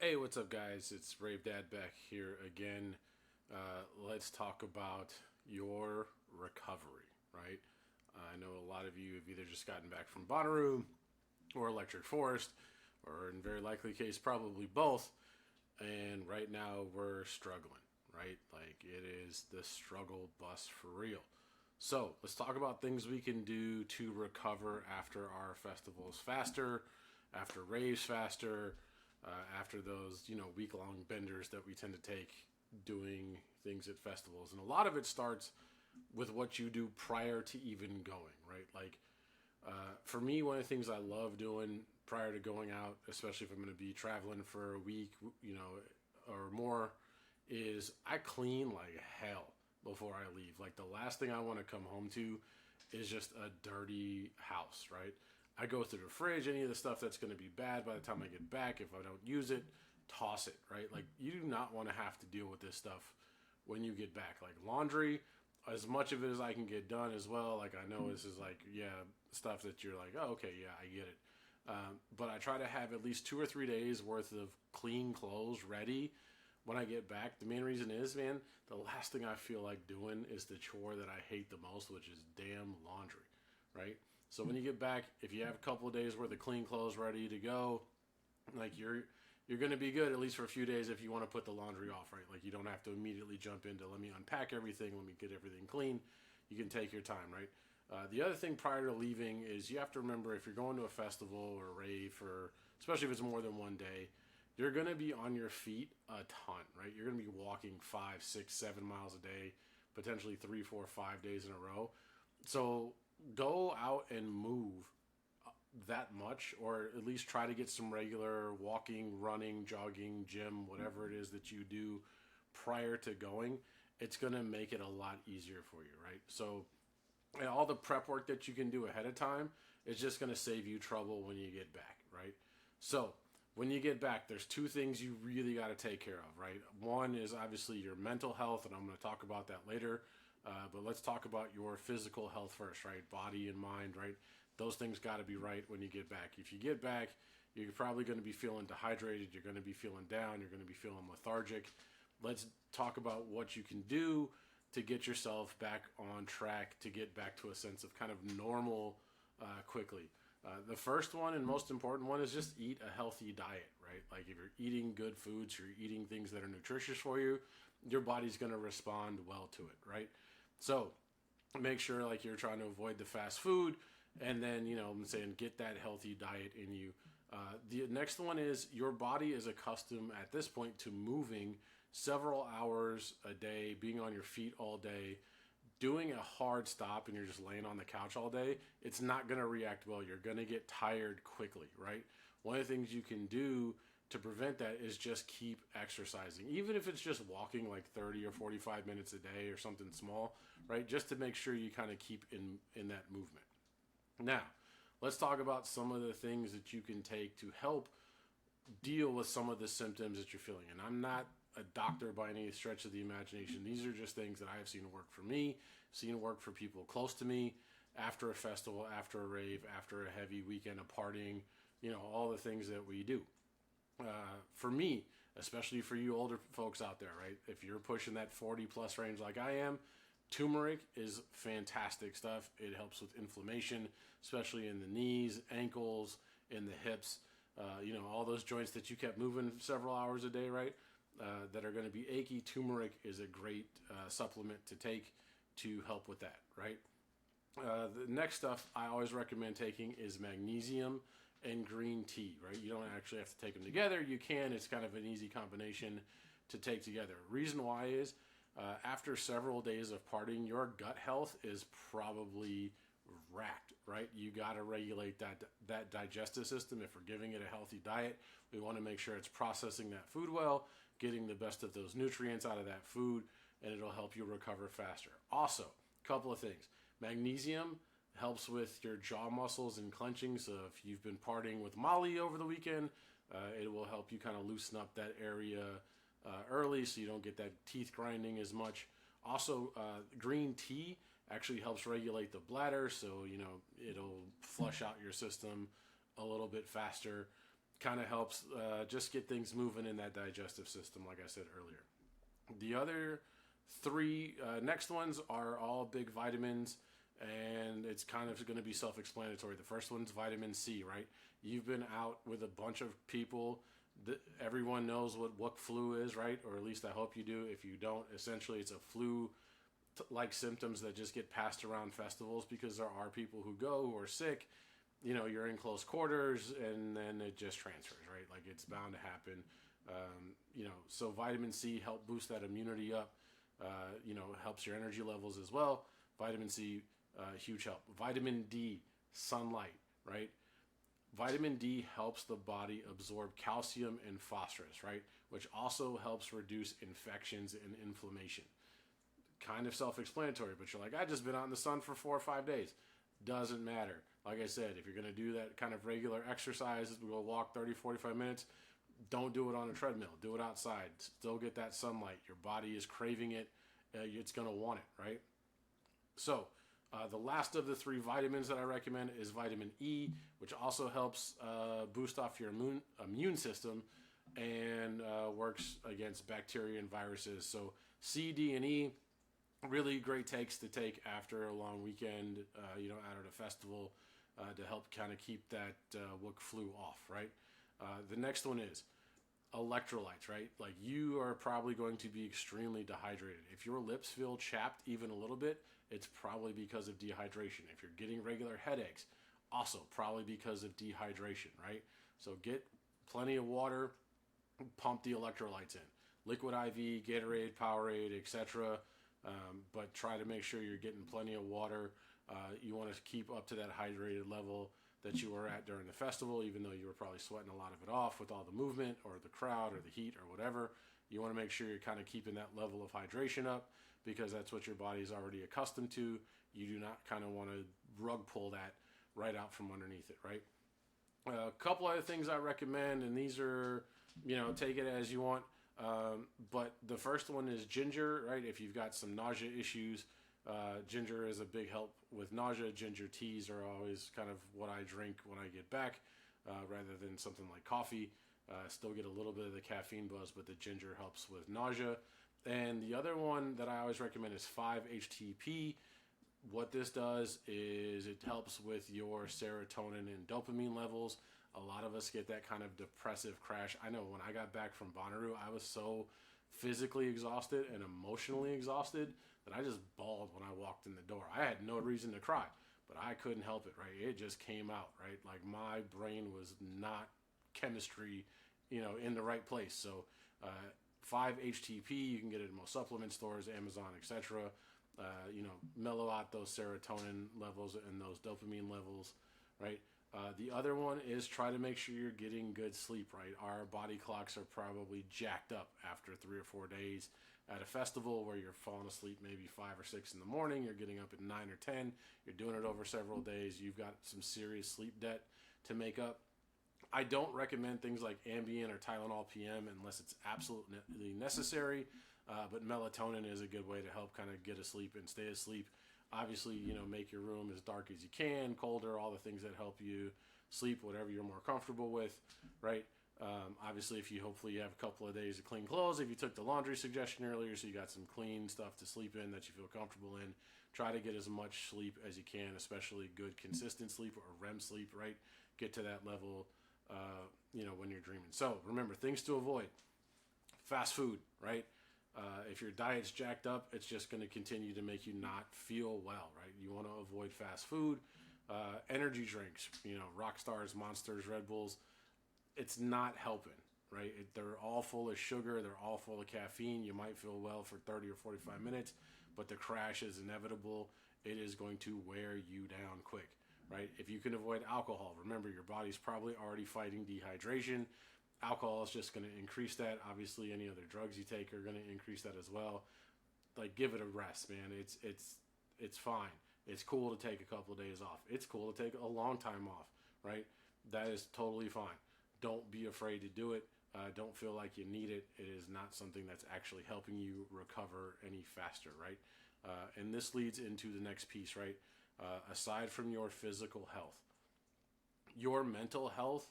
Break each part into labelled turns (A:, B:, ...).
A: Hey, what's up, guys? It's Rave Dad back here again. Let's talk about your recovery, right? I know a lot of you have either just gotten back from Bonnaroo or Electric Forest, or in very likely case, probably both. And right now we're struggling, right? Like it is the struggle bus for real. So let's talk about things we can do to recover after our festivals faster, after raves faster, after those week long benders that we tend to take doing things at festivals. And a lot of it starts with what you do prior to even going, right? Like for me, one of the things I love doing prior to going out, especially if I'm going to be traveling for a week, or more, is I clean like hell before I leave. Like the last thing I want to come home to is just a dirty house, right? I go through the fridge, any of the stuff that's going to be bad by the time I get back. If I don't use it, toss it, right? Like you do not want to have to deal with this stuff when you get back. Like laundry, as much of it as I can get done as well. Like I know this is like, yeah, stuff that you're like, oh, okay, yeah, I get it. But I try to have at least 2 or 3 days worth of clean clothes ready when I get back. The main reason is, man, the last thing I feel like doing is the chore that I hate the most, which is damn laundry, right? So when you get back, if you have a couple of days worth of clean clothes ready to go, like you're going to be good at least for a few days if you want to put the laundry off, right? Like you don't have to immediately jump into let me unpack everything, let me get everything clean. You can take your time, right? The other thing prior to leaving is you have to remember if you're going to a festival or a rave, or especially if it's more than one day, you're going to be on your feet a ton, right? You're going to be walking 5, 6, 7 miles a day, potentially 3, 4, 5 days in a row. So go out and move that much, or at least try to get some regular walking, running, jogging, gym, whatever it is that you do prior to going. It's going to make it a lot easier for you, right? So, and all the prep work that you can do ahead of time is just going to save you trouble when you get back, right? So, when you get back, there's two things you really got to take care of, right? One is obviously your mental health, and I'm going to talk about that later. But let's talk about your physical health first, right? Body and mind, right? Those things got to be right when you get back. If you get back, you're probably going to be feeling dehydrated. You're going to be feeling down. You're going to be feeling lethargic. Let's talk about what you can do to get yourself back on track, to get back to a sense of kind of normal quickly. The first one and most important one is just eat a healthy diet, right? Like if you're eating good foods, you're eating things that are nutritious for you, your body's going to respond well to it, right? So make sure like you're trying to avoid the fast food, and then I'm saying get that healthy diet in you. The next one is your body is accustomed at this point to moving several hours a day, being on your feet all day. Doing a hard stop and you're just laying on the couch all day, it's not going to react well. You're going to get tired quickly, right? One of the things you can do to prevent that is just keep exercising, even if it's just walking like 30 or 45 minutes a day or something small, right? Just to make sure you kind of keep in that movement. Now, let's talk about some of the things that you can take to help deal with some of the symptoms that you're feeling. And I'm not a doctor by any stretch of the imagination. These are just things that I have seen work for me, seen work for people close to me after a festival, after a rave, after a heavy weekend of partying, all the things that we do. For me, especially for you older folks out there, right? If you're pushing that 40 plus range like I am, turmeric is fantastic stuff. It helps with inflammation, especially in the knees, ankles, in the hips. All those joints that you kept moving several hours a day, right? That are going to be achy. Turmeric is a great supplement to take to help with that, right? The next stuff I always recommend taking is magnesium and green tea, right? You don't actually have to take them together. You can. It's kind of an easy combination to take together. Reason why is after several days of partying, your gut health is probably racked, right? You got to regulate that digestive system. If we're giving it a healthy diet, we want to make sure it's processing that food well, getting the best of those nutrients out of that food, and it'll help you recover faster. Also, a couple of things. Magnesium helps with your jaw muscles and clenching. So if you've been partying with Molly over the weekend, it will help you kind of loosen up that area early so you don't get that teeth grinding as much. Also, green tea actually helps regulate the bladder, so it'll flush out your system a little bit faster. kind of helps just get things moving in that digestive system, like I said earlier. The other three next ones are all big vitamins, and it's kind of going to be self-explanatory. The first one's vitamin C, right? You've been out with a bunch of people. Everyone knows what flu is, right? Or at least I hope you do. If you don't, essentially it's a flu like symptoms that just get passed around festivals, because there are people who go who are sick. You're in close quarters, and then it just transfers, right? Like, it's bound to happen. So vitamin C help boost that immunity up. Helps your energy levels as well. Vitamin C, huge help. Vitamin D, sunlight, right? Vitamin D helps the body absorb calcium and phosphorus, right? Which also helps reduce infections and inflammation. Kind of self-explanatory, but you're like, I just been out in the sun for 4 or 5 days. Doesn't matter. Like I said, if you're going to do that kind of regular exercise, we'll walk 30, 45 minutes, don't do it on a treadmill. Do it outside. Still get that sunlight. Your body is craving it. It's going to want it, right? So, the last of the three vitamins that I recommend is vitamin E, which also helps boost off your immune system and works against bacteria and viruses. So, C, D, and E, really great takes to take after a long weekend, out at a festival to help kind of keep that flu off, right? The next one is electrolytes, right? Like, you are probably going to be extremely dehydrated. If your lips feel chapped even a little bit, it's probably because of dehydration. If you're getting regular headaches, also probably because of dehydration, right? So get plenty of water, pump the electrolytes in. Liquid IV, Gatorade, Powerade, etc. But try to make sure you're getting plenty of water. You want to keep up to that hydrated level that you were at during the festival, even though you were probably sweating a lot of it off with all the movement or the crowd or the heat or whatever. You want to make sure you're kind of keeping that level of hydration up, because that's what your body is already accustomed to. You do not kind of want to rug pull that right out from underneath it, right? A couple other things I recommend, and these are, take it as you want. But the first one is ginger, right? If you've got some nausea issues, ginger is a big help with nausea. Ginger teas are always kind of what I drink when I get back, rather than something like coffee. Still get a little bit of the caffeine buzz, but the ginger helps with nausea. And the other one that I always recommend is 5-HTP. What this does is it helps with your serotonin and dopamine levels. A lot of us get that kind of depressive crash. I know when I got back from Bonnaroo, I was so physically exhausted and emotionally exhausted that I just bawled when I walked in the door. I had no reason to cry, but I couldn't help it, right? It just came out, right? Like, my brain was not chemistry, in the right place. So 5-HTP, you can get it in most supplement stores, Amazon, etc. Mellow out those serotonin levels and those dopamine levels, right? The other one is try to make sure you're getting good sleep, right? Our body clocks are probably jacked up after 3 or 4 days at a festival where you're falling asleep maybe 5 or 6 in the morning. You're getting up at 9 or 10. You're doing it over several days. You've got some serious sleep debt to make up. I don't recommend things like Ambien or Tylenol PM unless it's absolutely necessary. But melatonin is a good way to help kind of get asleep and stay asleep. Obviously, make your room as dark as you can, colder, all the things that help you sleep, whatever you're more comfortable with, right? Obviously, hopefully you have a couple of days of clean clothes. If you took the laundry suggestion earlier, so you got some clean stuff to sleep in that you feel comfortable in, try to get as much sleep as you can, especially good consistent sleep or REM sleep, right? Get to that level, when you're dreaming. So remember, things to avoid: fast food, right? If your diet's jacked up, it's just going to continue to make you not feel well, right? You want to avoid fast food. Energy drinks, Rock Stars, Monsters, Red Bulls, it's not helping, right? They're all full of sugar. They're all full of caffeine. You might feel well for 30 or 45 minutes, but the crash is inevitable. It is going to wear you down quick, right? If you can avoid alcohol, remember, your body's probably already fighting dehydration. Alcohol is just going to increase that. Obviously, any other drugs you take are going to increase that as well. Like, give it a rest, man. It's fine. It's cool to take a couple of days off. It's cool to take a long time off, right? That is totally fine. Don't be afraid to do it. Don't feel like you need it. It is not something that's actually helping you recover any faster, right? And this leads into the next piece, right? Aside from your physical health, your mental health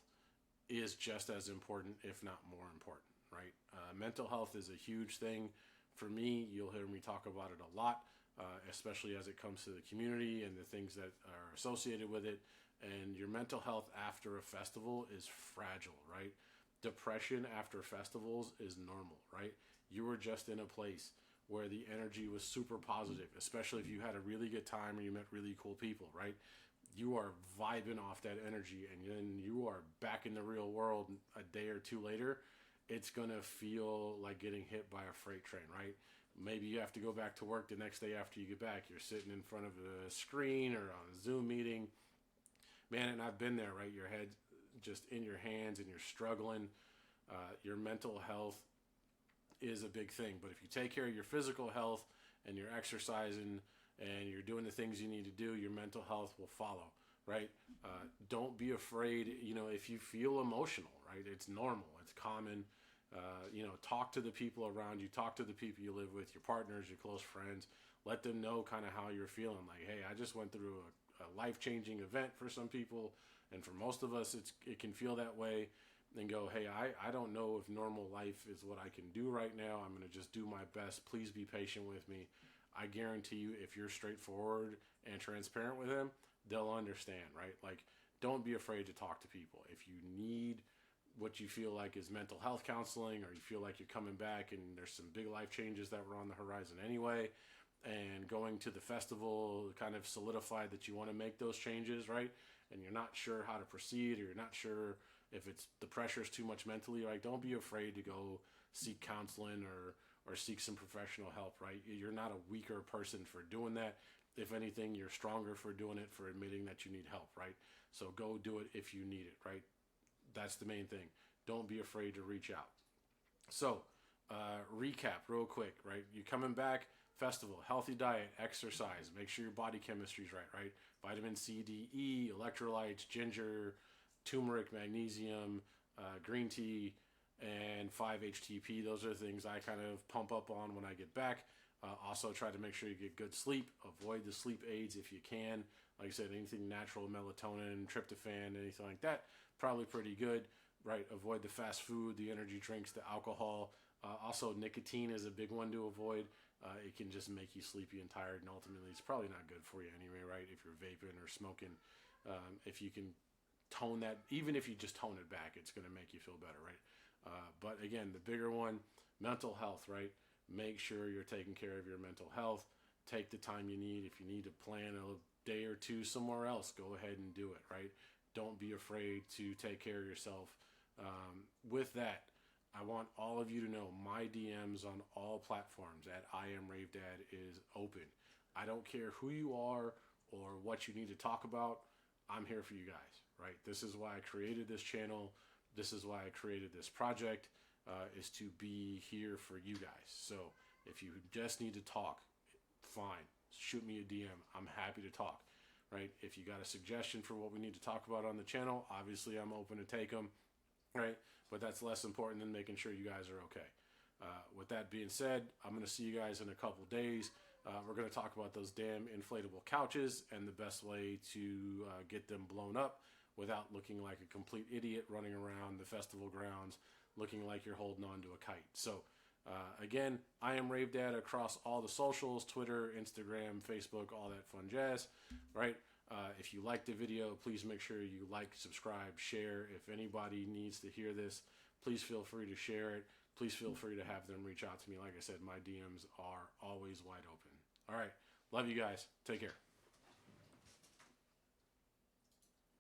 A: is just as important, if not more important, right? Mental health is a huge thing for me. You'll hear me talk about it a lot, especially as it comes to the community and the things that are associated with it. And your mental health after a festival is fragile, right? Depression after festivals is normal, right? You were just in a place where the energy was super positive, especially if you had a really good time or you met really cool people, right? You are vibing off that energy, and then you are back in the real world a day or two later. It's gonna feel like getting hit by a freight train, right? Maybe you have to go back to work the next day after you get back. You're sitting in front of a screen or on a Zoom meeting, man, and I've been there, right? Your head just in your hands and you're struggling. Your mental health is a big thing. But if you take care of your physical health and you're exercising and you're doing the things you need to do, your mental health will follow, right? Don't be afraid, if you feel emotional, right? It's normal, it's common. Talk to the people around you, talk to the people you live with, your partners, your close friends. Let them know kind of how you're feeling. Like, hey, I just went through a life-changing event for some people, and for most of us, it can feel that way. And go, hey, I don't know if normal life is what I can do right now. I'm going to just do my best. Please be patient with me. I guarantee you, if you're straightforward and transparent with them, they'll understand, right? Like, don't be afraid to talk to people. If you need what you feel like is mental health counseling, or you feel like you're coming back and there's some big life changes that were on the horizon anyway, and going to the festival kind of solidified that you want to make those changes, right? And you're not sure how to proceed, or you're not sure if it's the pressure is too much mentally, like, don't be afraid to go seek counseling or seek some professional help, right? You're not a weaker person for doing that. If anything, you're stronger for doing it, for admitting that you need help, right? So go do it if you need it, right? That's the main thing. Don't be afraid to reach out. So, recap real quick, right? You coming back, festival, healthy diet, exercise, make sure your body chemistry is right? Vitamin C, D, E, electrolytes, ginger, turmeric, magnesium, green tea, and 5-HTP. Those are the things I kind of pump up on when I get back. Also, try to make sure you get good sleep. Avoid the sleep aids if you can. Like I said, anything natural, melatonin, tryptophan, anything like that, probably pretty good, right? Avoid the fast food, the energy drinks, the alcohol. Also, nicotine is a big one to avoid. It can just make you sleepy and tired, and ultimately it's probably not good for you anyway, right? If you're vaping or smoking, if you can tone that, even if you just tone it back, it's going to make you feel better, right? But again, the bigger one, mental health, right? Make sure you're taking care of your mental health. Take the time you need. If you need to plan a day or two somewhere else, go ahead and do it, right? Don't be afraid to take care of yourself. With that, I want all of you to know my DMs on all platforms at I Am Rave Dad is open. I don't care who you are or what you need to talk about. I'm here for you guys, right? This is why I created this channel. This is why I created this project, is to be here for you guys. So if you just need to talk, fine. Shoot me a DM. I'm happy to talk, right? If you got a suggestion for what we need to talk about on the channel, obviously I'm open to take them, right? But that's less important than making sure you guys are okay. With that being said, I'm going to see you guys in a couple days. We're going to talk about those damn inflatable couches and the best way to get them blown up without looking like a complete idiot running around the festival grounds looking like you're holding on to a kite. So, again, I am Rave Dad across all the socials, Twitter, Instagram, Facebook, all that fun jazz, right? If you like the video, please make sure you like, subscribe, share. If anybody needs to hear this, please feel free to share it. Please feel free to have them reach out to me. Like I said, my DMs are always wide open. All right. Love you guys. Take care.